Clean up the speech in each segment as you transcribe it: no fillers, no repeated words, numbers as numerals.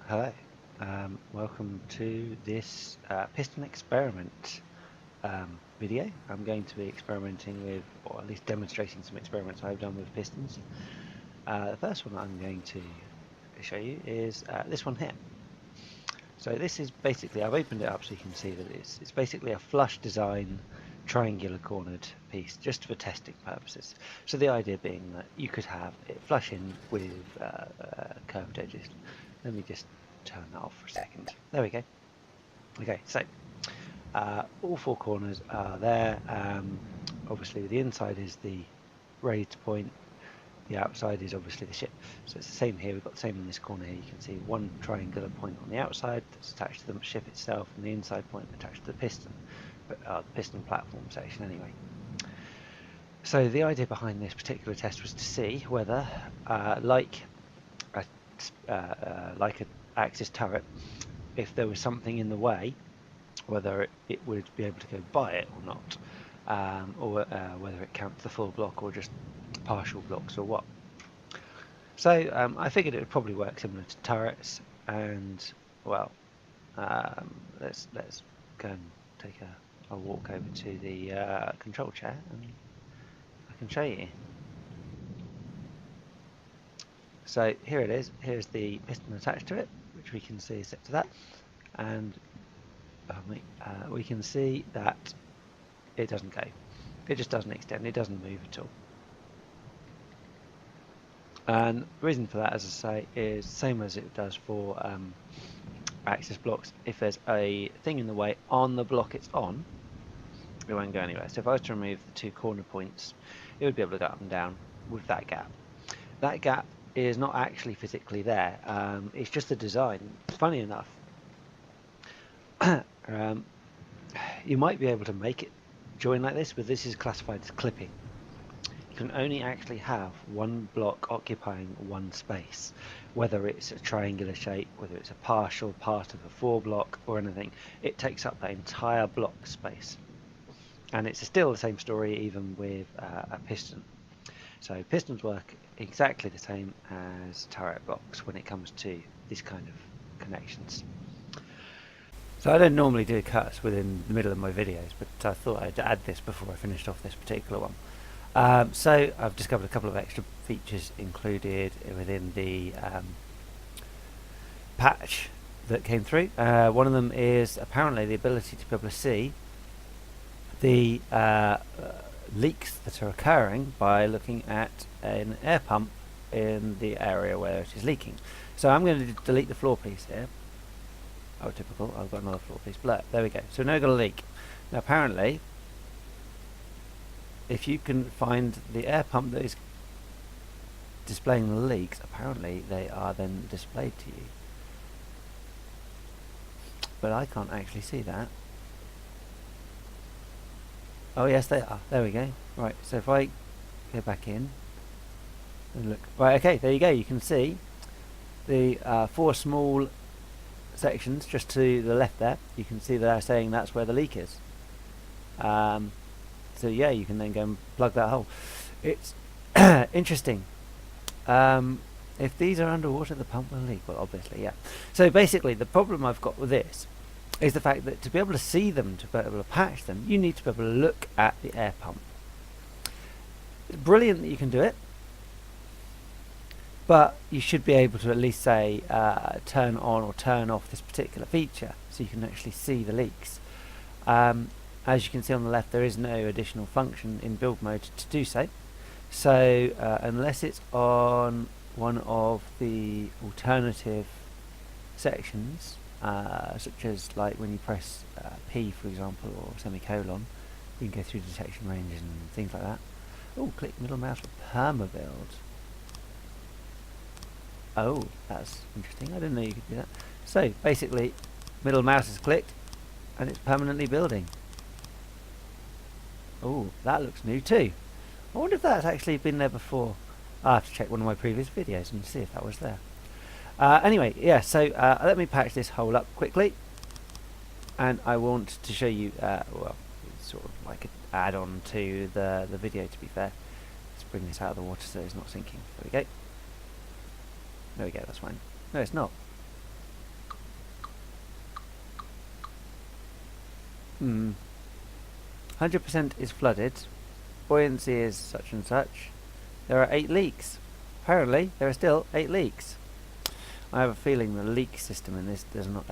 Hello, welcome to this piston experiment video. I'm going to be experimenting with, or at least demonstrating some experiments I've done with pistons. The first one I'm going to show you is this one here. So this is basically, I've opened it up so you can see that it's basically a flush design triangular cornered piece just for testing purposes. So the idea being that you could have it flush in with curved edges. Let me just turn that off for a second. There we go. Okay, so all four corners are there. Obviously the inside is the raised point, the outside is obviously the ship. So it's the same here, we've got the same in this corner here. You can see one triangular point on the outside that's attached to the ship itself, and the inside point attached to the piston, the piston platform section anyway. So the idea behind this particular test was to see whether, like an axis turret, if there was something in the way, whether it would be able to go by it or not, or whether it counts the full block or just partial blocks or what. So I figured it would probably work similar to turrets, and well, let's go and take a walk over to the control chair and I can show you. So here it is. Here's the piston attached to it, which we can see set to that, and we can see that it doesn't go. It just doesn't extend. It doesn't move at all. And the reason for that, as I say, is the same as it does for axis blocks. If there's a thing in the way on the block it's on, it won't go anywhere. So if I was to remove the two corner points, it would be able to go up and down with that gap. That gap is not actually physically there. It's just a design. Funny enough, you might be able to make it join like this, but this is classified as clipping. You can only actually have one block occupying one space, whether it's a triangular shape, whether it's a partial part of a four block or anything. It takes up that entire block space, and it's still the same story even with a piston. So pistons work exactly the same as turret blocks when it comes to this kind of connections. So I don't normally do cuts within the middle of my videos, but I thought I'd add this before I finished off this particular one. So I've discovered a couple of extra features included within the patch that came through. One of them is apparently the ability to be able to see the leaks that are occurring by looking at an air pump in the area where it is leaking. So I'm going to delete the floor piece here. Oh, typical, I've got another floor piece. There we go. So now we've got a leak. Now apparently, if you can find the air pump that is displaying the leaks, apparently they are then displayed to you. But I can't actually see that. Oh yes, they are. There we go. Right, so if I go back in and look. Right, okay, there you go. You can see the four small sections just to the left there. You can see they're saying that's where the leak is. So yeah, you can then go and plug that hole. It's interesting. If these are underwater, the pump will leak. Well, obviously, yeah. So basically, the problem I've got with this is the fact that to be able to see them, to be able to patch them, you need to be able to look at the air pump. It's brilliant that you can do it, but you should be able to at least say turn on or turn off this particular feature so you can actually see the leaks. As you can see on the left, there is no additional function in build mode to do so. So unless it's on one of the alternative sections, such as like when you press P, for example, or semicolon, you can go through detection ranges and things like that. Oh, click middle mouse for permabuild. Oh, that's interesting. I didn't know you could do that. So basically, middle mouse is clicked and it's permanently building. Oh, that looks new too. I wonder if that's actually been there before. I'll have to check one of my previous videos and see if that was there. Anyway, yeah, so let me patch this hole up quickly. And I want to show you, well, it's sort of like an add-on to the video, to be fair. Let's bring this out of the water so it's not sinking. There we go. There we go, that's fine. No, it's not. 100% is flooded. Buoyancy is such and such. There are 8 leaks. Apparently, there are still 8 leaks. I have a feeling the leak system in this does not,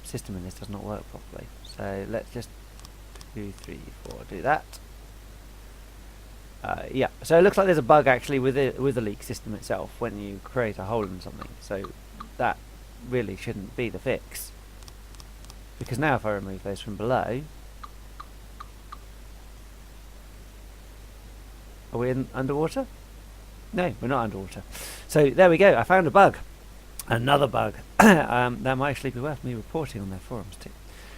system in this does not work properly. So let's just 2, 3, 4 do that. Yeah, so it looks like there's a bug actually with the leak system itself when you create a hole in something. So that really shouldn't be the fix. Because now if I remove those from below, are we underwater? No, we're not underwater. So there we go, I found a bug. Another bug. That might actually be worth me reporting on their forums too.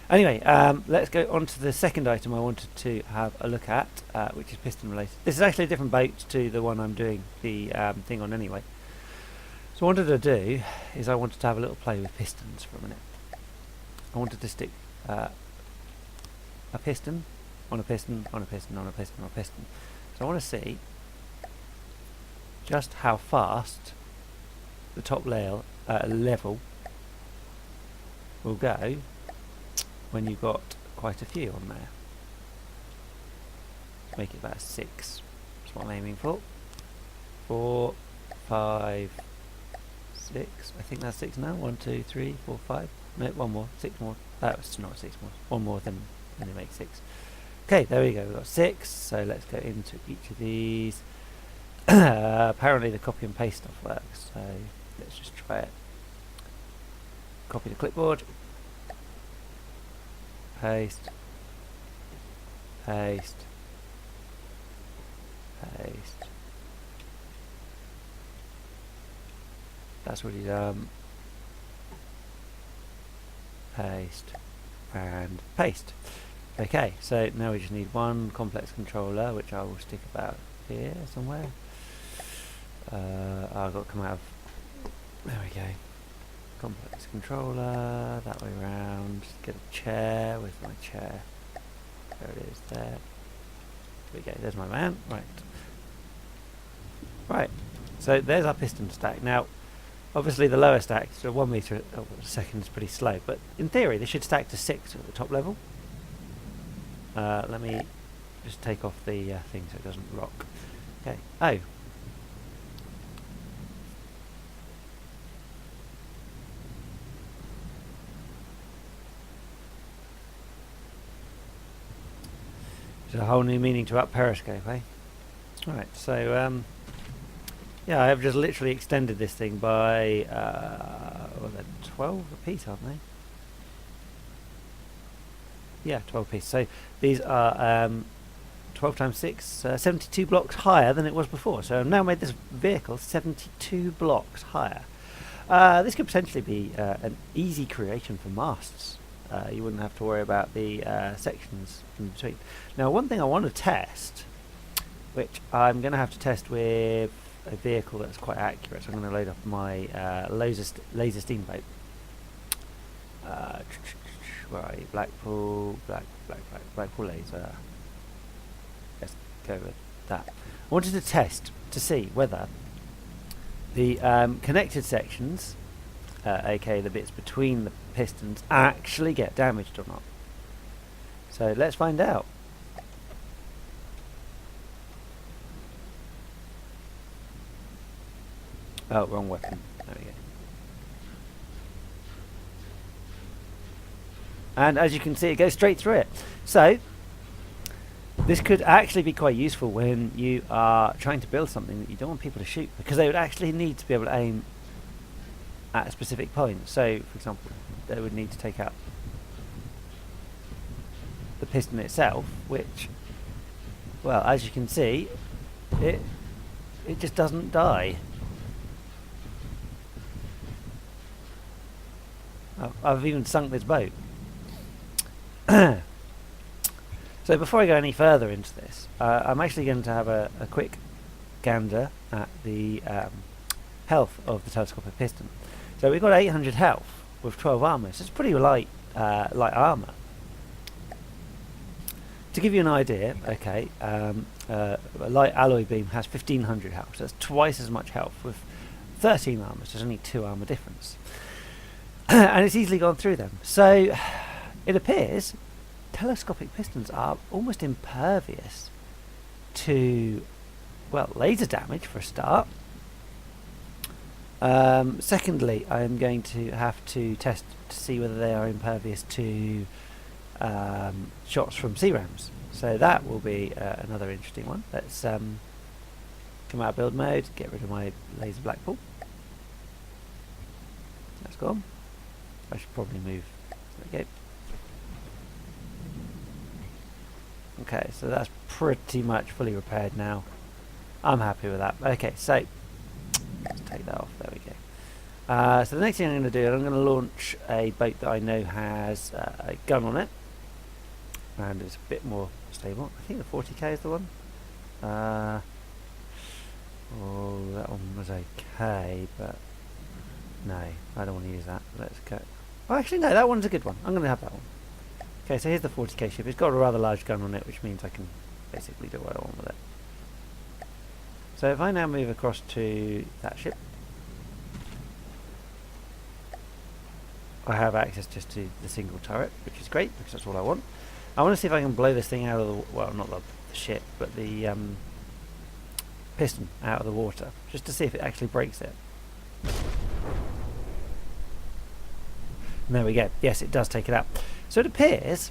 Anyway, let's go on to the second item I wanted to have a look at, which is piston related. This is actually a different boat to the one I'm doing the thing on anyway. So what I wanted to do is I wanted to have a little play with pistons for a minute. I wanted to stick a piston on a piston on a piston on a piston on a piston. So I want to see just how fast the top level will go when you've got quite a few on there. Let's make it about 6. That's what I'm aiming for. 4, 5, 6. I think that's 6 now. 1, 2, 3, 4, 5. No, one more. 6 more. That's not 6 more. One more, then it makes 6. Okay, there we go. We've got 6. So let's go into each of these. Apparently the copy and paste stuff works. So let's just try it. Copy the clipboard. Paste. Paste. Paste. That's already done. Paste. And paste. Okay, so now we just need one complex controller, which I will stick about here somewhere. I've got to come out of... There we go. Complex controller, that way round. Get a chair. Where's my chair? There it is, there. There we go, there's my man. Right. Right, so there's our piston stack. Now, obviously the lower stack, so 1 meter a second is pretty slow, but in theory they should stack to 6 at the top level. Let me just take off the thing so it doesn't rock. Okay, oh. There's a whole new meaning to up periscope, eh? Alright, so yeah, I have just literally extended this thing by well, they're 12 a piece, aren't they? Yeah, 12 piece. So these are 12 times 6, 72 blocks higher than it was before. So I've now made this vehicle 72 blocks higher. This could potentially be an easy creation for masts. You wouldn't have to worry about the sections in between. Now, one thing I want to test, which I'm going to have to test with a vehicle that's quite accurate, so I'm going to load up my laser steamboat. Where are you? Blackpool laser. Let's go with that. I wanted to test to see whether the connected sections, aka the bits between the pistons, actually get damaged or not. So let's find out. Oh, wrong weapon. There we go. And as you can see, it goes straight through it. So this could actually be quite useful when you are trying to build something that you don't want people to shoot, because they would actually need to be able to aim at a specific point. So, for example, they would need to take out the piston itself, which, well, as you can see, it just doesn't die. Oh, I've even sunk this boat. So before I go any further into this, I'm actually going to have a quick gander at the health of the telescopic piston. So we've got 800 health with 12 armour, so it's pretty light armour. To give you an idea, okay, a light alloy beam has 1500 health, so that's twice as much health with 13 armour, so there's only 2 armour difference. And it's easily gone through them. So It appears telescopic pistons are almost impervious to, well, laser damage for a start. Secondly, I am going to have to test to see whether they are impervious to shots from CRAMs. So that will be another interesting one. Let's come out of build mode, get rid of my laser black pool. That's gone. I should probably move. There we go. Okay, so that's pretty much fully repaired now. I'm happy with that. Okay, so let's take that off. There we go. So the next thing I'm going to do is I'm going to launch a boat that I know has a gun on it, and it's a bit more stable. I think the 40k is the one. Oh, that one was okay, but no, I don't want to use that. Let's go. Oh, actually, no, that one's a good one. I'm going to have that one. Okay, so here's the 40k ship. It's got a rather large gun on it, which means I can basically do what I want with it. So if I now move across to that ship, I have access just to the single turret, which is great because that's all I want. I want to see if I can blow this thing out of the, well, not the ship, but the piston out of the water, just to see if it actually breaks it. And there we go. Yes, it does take it out. So it appears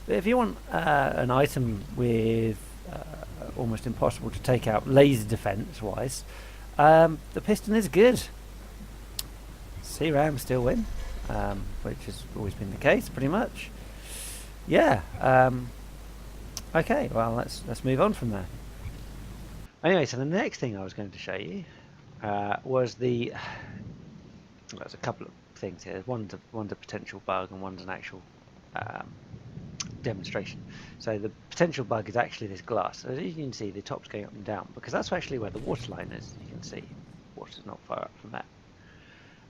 that if you want an item with almost impossible to take out laser defense wise, the piston is good. CRAM still win, which has always been the case pretty much. Yeah. Okay, well let's move on from there. Anyway, so the next thing I was going to show you was the, well, there's a couple of things here. One's a potential bug and one's an actual demonstration. So the potential bug is actually this glass. So as you can see, the top's going up and down because that's actually where the water line is. You can see water's not far up from that.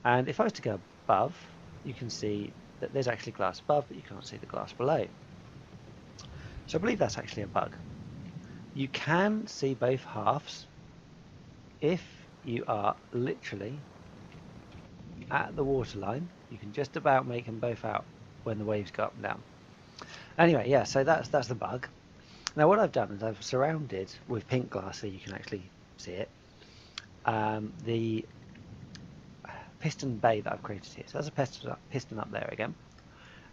And if I was to go above, you can see that there's actually glass above, but you can't see the glass below. So I believe that's actually a bug. You can see both halves if you are literally at the water line. You can just about make them both out when the waves go up and down. Anyway, yeah, so that's the bug. Now what I've done is I've surrounded with pink glass so you can actually see it the piston bay that I've created here. So there's a piston up there again,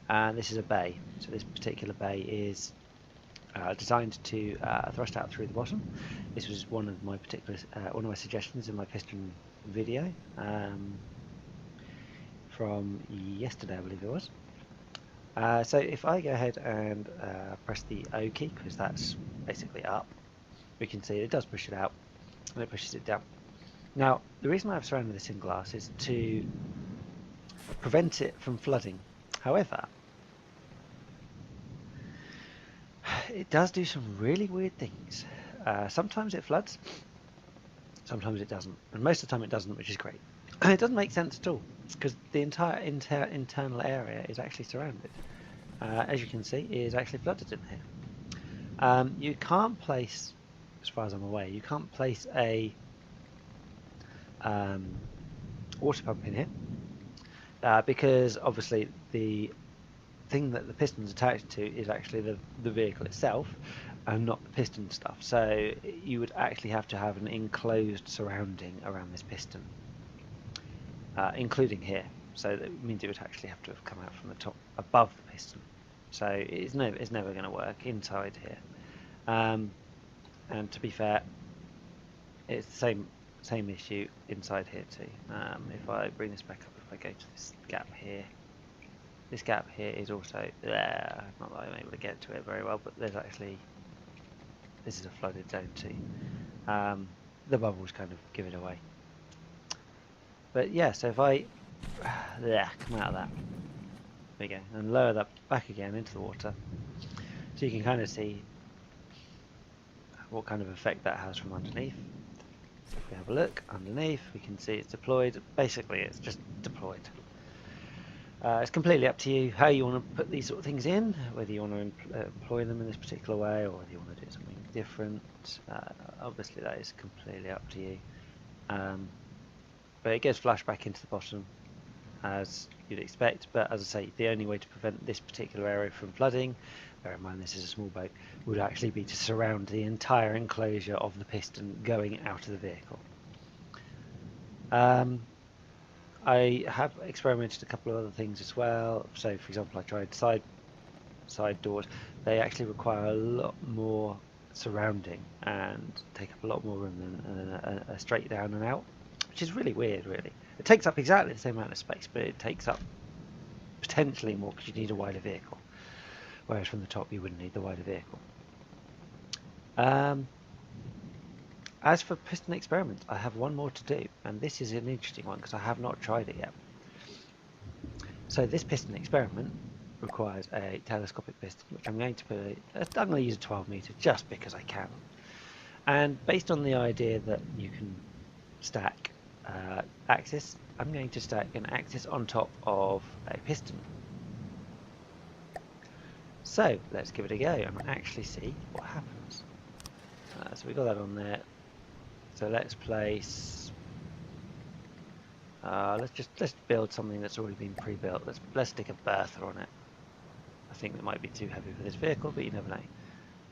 and this is a bay. So this particular bay is designed to thrust out through the bottom. This was one of my suggestions in my piston video from yesterday, I believe it was. So if I go ahead and press the O key, because that's basically up, we can see it does push it out and it pushes it down. Now the reason I've surrounded this in glass is to prevent it from flooding. However, it does do some really weird things. Sometimes it floods, sometimes it doesn't, and most of the time it doesn't, which is great. And it doesn't make sense at all because the entire internal area is actually surrounded. As you can see, it is actually flooded in here. You can't place, as far as I'm aware, you can't place a water pump in here because obviously the thing that the piston's attached to is actually the vehicle itself and not the piston stuff. So you would actually have to have an enclosed surrounding around this piston, including here. So that means it would actually have to have come out from the top above the piston. So it's never going to work inside here. And to be fair, it's the same issue inside here too. If I bring this back up, if I go to this gap here, this gap here is also there. Not that I'm able to get to it very well, but there's actually, this is a flooded zone too. The bubbles kind of give it away. But yeah, so if I come out of that, there we go, and lower that back again into the water, so you can kind of see what kind of effect that has from underneath. So if we have a look underneath, we can see it's deployed. Basically, it's just deployed. It's completely up to you how you want to put these sort of things in, whether you want to employ them in this particular way or whether you want to do something different. Obviously, that is completely up to you. But it gets flushed back into the bottom as you'd expect, but as I say, the only way to prevent this particular area from flooding, bear in mind this is a small boat, would actually be to surround the entire enclosure of the piston going out of the vehicle. I have experimented a couple of other things as well. So for example, I tried side doors. They actually require a lot more surrounding and take up a lot more room than a straight down and out, which is really weird, really. It takes up exactly the same amount of space, but it takes up potentially more because you need a wider vehicle, whereas from the top you wouldn't need the wider vehicle. As for piston experiments, I have one more to do, and this is an interesting one because I have not tried it yet. So this piston experiment requires a telescopic piston, which I'm going to I'm going to use a 12 meter just because I can. And based on the idea that you can stack axis, I'm going to stack an axis on top of a piston. So let's give it a go and actually see what happens. So we got that on there. So let's place. Let's build something that's already been pre-built. Let's stick a bertha on it. I think that might be too heavy for this vehicle, but you never know.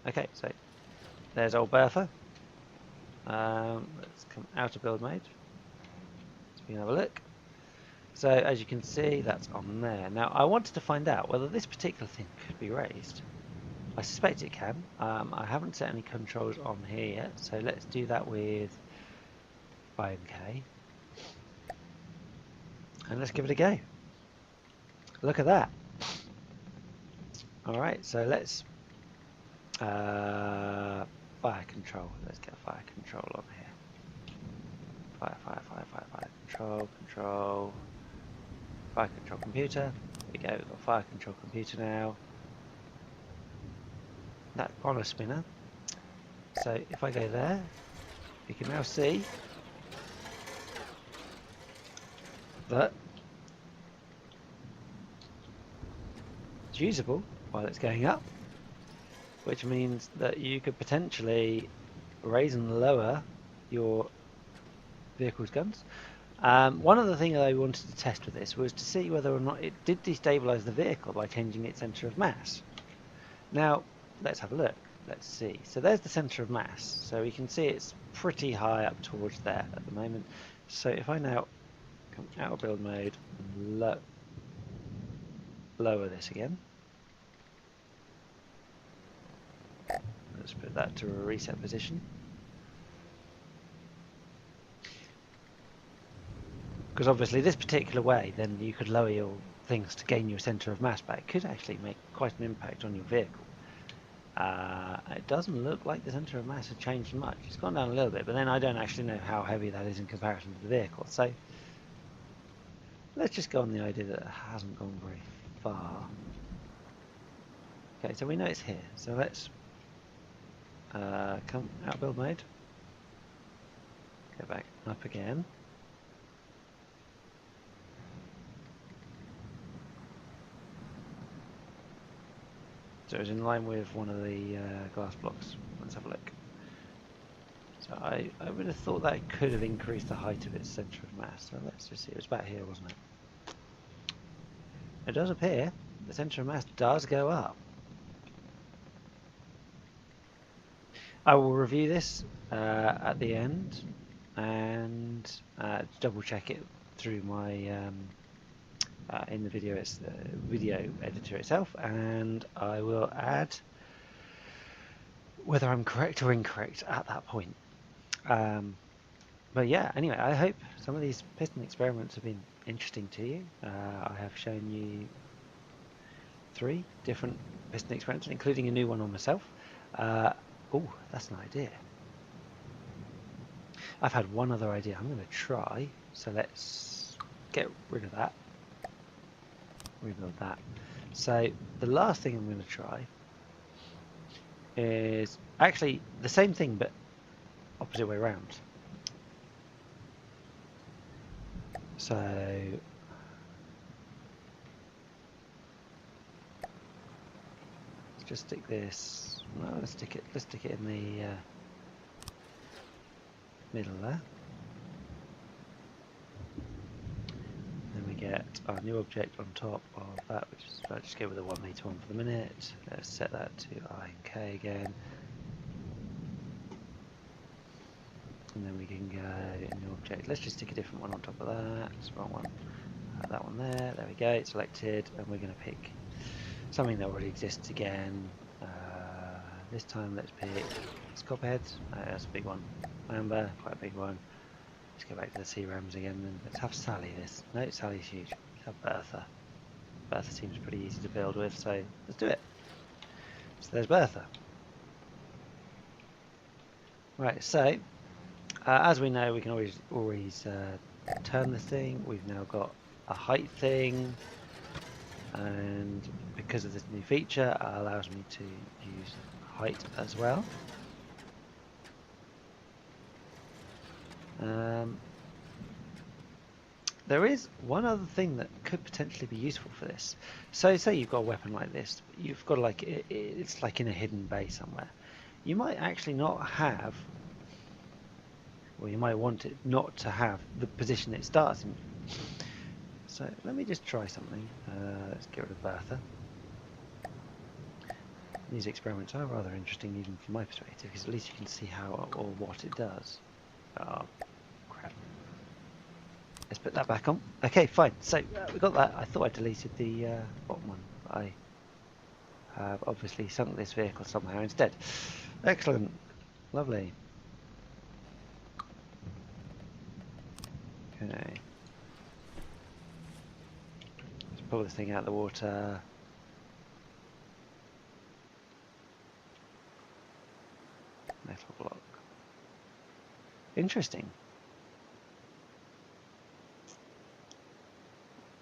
Okay, so there's old bertha. Let's come out of build mode. So we can have a look. So as you can see, that's on there. Now I wanted to find out whether this particular thing could be raised. I suspect it can. I haven't set any controls on here yet, so let's do that with IMK. And let's give it a go. Look at that. Alright, so let's fire control. Let's get fire control on here. Fire control. Fire control computer. There we go, we've got fire control computer now. That's on a spinner. So if I go there, you can now see that it's usable while it's going up, which means that you could potentially raise and lower your vehicle's guns. One of the things I wanted to test with this was to see whether or not it did destabilize the vehicle by changing its center of mass. Now let's have a look. Let's see. So there's the center of mass. So we can see it's pretty high up towards there at the moment. So if I now come out of build mode and lower this again. Let's put that to a reset position. Because obviously this particular way, then you could lower your things to gain your center of mass back. It could actually make quite an impact on your vehicle. It doesn't look like the centre of mass has changed much. It's gone down a little bit, but then I don't actually know how heavy that is in comparison to the vehicle. So let's just go on the idea that it hasn't gone very far. Okay, so we know it's here. So let's come out build mode. Go back up again. So it's in line with one of the glass blocks. Let's have a look. So I would have thought that could have increased the height of its centre of mass. So let's just see. It was about here, wasn't it? It does appear the centre of mass does go up. I will review this at the end and double check it through my in the video, it's the video editor itself, and I will add whether I'm correct or incorrect at that point. But yeah, anyway, I hope some of these piston experiments have been interesting to you. I have shown you 3 different piston experiments, including a new one on myself. Oh, that's an idea. I've had one other idea I'm going to try, so let's get rid of that. Rebuild that. So the last thing I'm going to try is actually the same thing but opposite way around. So let's just stick this. No, let's stick it in the middle there. Then we get our new object on top of that, which is, I'll just go with a 1 meter one for the minute. Let's set that to I and K again. And then we can go new object. Let's just stick a different one on top of that. It's the wrong one. That one there we go, it's selected, and we're going to pick something that already exists again. This time let's pick copperheads. That's a big one. Amber, quite a big one. Let's go back to the C-rams again, and let's have Sally this. No, Sally's huge. Let's have Bertha. Bertha seems pretty easy to build with, so let's do it. So there's Bertha. Right, so as we know, we can always turn the thing. We've now got a height thing, and because of this new feature, it allows me to use height as well. There is one other thing that could potentially be useful for this. So say you've got a weapon like this, you've got like it's like in a hidden bay somewhere. You might actually not have, or you might want it not to have the position it starts in. So let me just try something. Let's get rid of Bertha. These experiments are rather interesting even from my perspective, because at least you can see how or what it does. Oh, crap. Let's put that back on. Okay, fine. So we got that. I thought I deleted the bottom one, but I have obviously sunk this vehicle somehow instead. Excellent. Lovely. Okay. Let's pull this thing out of the water. Metal block. Interesting.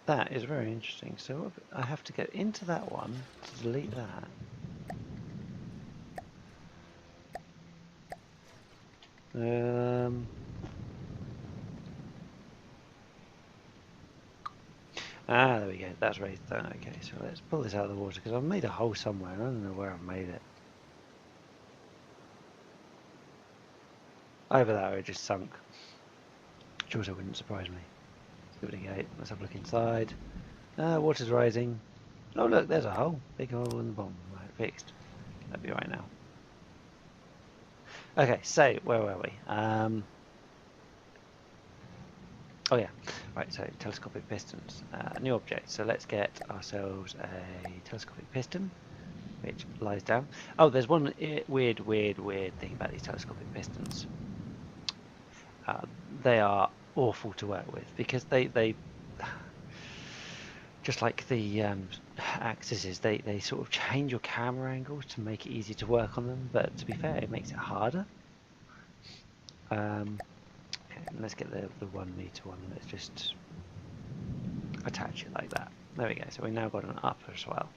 That is very interesting. So I have to go into that one to delete that. There we go. That's raised down. Okay, so let's pull this out of the water because I've made a hole somewhere. I don't know where I've made it. Either that or it just sunk, which also wouldn't surprise me. Let's give it a go. Let's have a look inside. Water's rising. Oh look, there's a hole. Big hole in the bottom. Right, fixed. That'll be right now. Okay, so where were we? Oh yeah, right, so telescopic pistons, new object. So let's get ourselves a telescopic piston, which lies down. Oh, there's one weird thing about these telescopic pistons. They are awful to work with because they just like the axes, they sort of change your camera angles to make it easy to work on them, but to be fair, it makes it harder. Okay, let's get the 1 meter one. Let's just attach it like that. There we go. So we've now got an upper as well.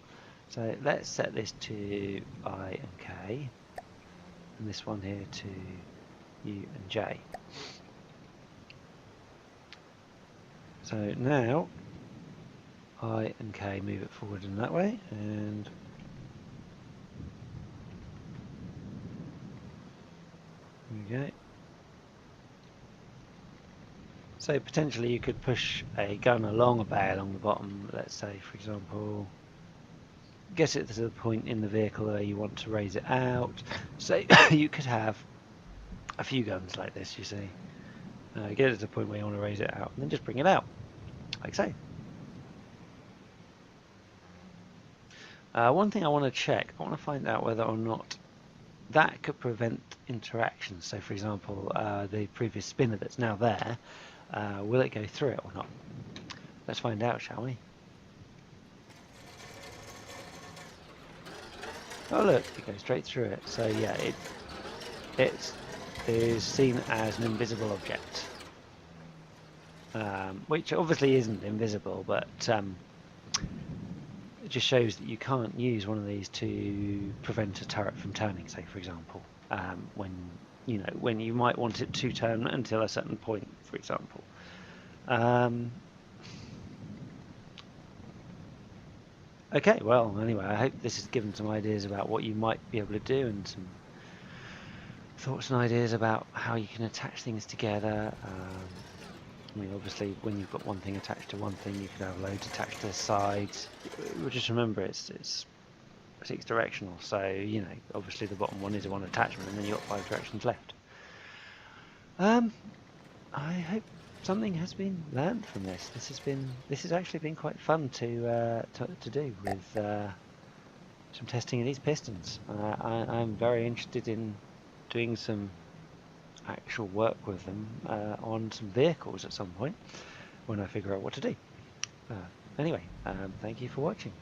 So let's set this to I and K, and this one here to U and J. So now I and K move it forward in that way, and there we go. So potentially you could push a gun along a bay along the bottom, let's say for example, get it to the point in the vehicle where you want to raise it out. So you could have a few guns like this, you see. Get it to the point where you want to raise it out, and then just bring it out, like so. One thing I want to check, I want to find out whether or not that could prevent interactions. So for example, the previous spinner that's now there, will it go through it or not? Let's find out, shall we? Oh look, it goes straight through it. So yeah, it is seen as an invisible object, which obviously isn't invisible, but it just shows that you can't use one of these to prevent a turret from turning, say for example, when you might want it to turn until a certain point, for example. Okay, well, anyway, I hope this has given some ideas about what you might be able to do, and some thoughts and ideas about how you can attach things together. I mean, obviously, when you've got one thing attached to one thing, you could have loads attached to the sides. But just remember, it's 6 directional, so you know, obviously the bottom one is a one attachment, and then you've got 5 directions left. I hope something has been learned from this. This has actually been quite fun to do with some testing of these pistons. I'm very interested in doing some actual work with them on some vehicles at some point when I figure out what to do. Anyway, thank you for watching.